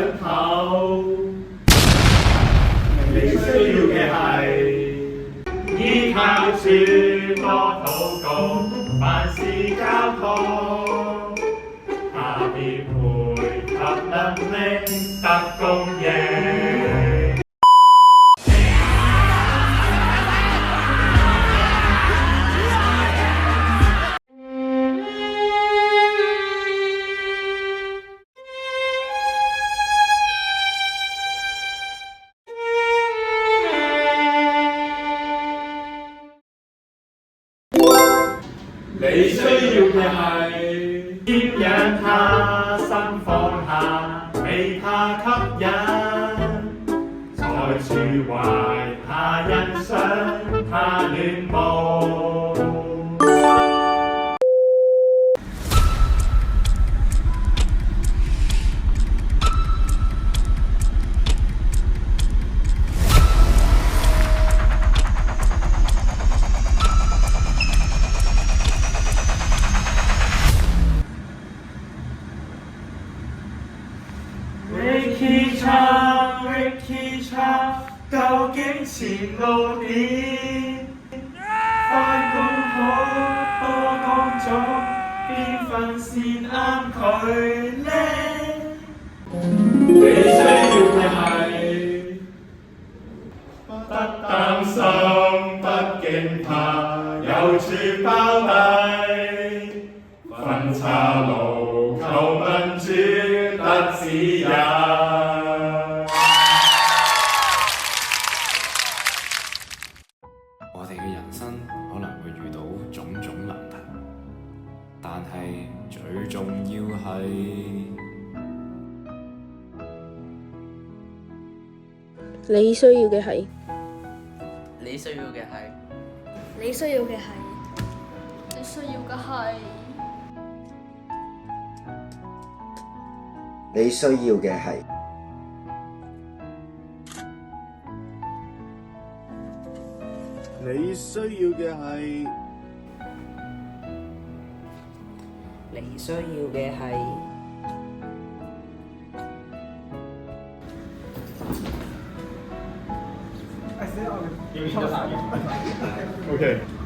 兩頭。你需要嘅係依靠主多禱告，凡事交託，他必配合能力得供應。你需要嘅係瞻仰他，心放下，被他吸引，在處懷他欣賞，他戀慕。Ricky 究竟前路點？返工好多工種，邊份先啱佢呢？你需要嘅係不擔心，不驚怕，有處包底，分岔路求問主得指引。我哋嘅人生可能會遇到種種難題，但係最重要係你需要嘅係，你需要嘅係，你需要嘅係，你需要嘅係，你需要嘅係。你需要嘅係，你需要嘅係。OK。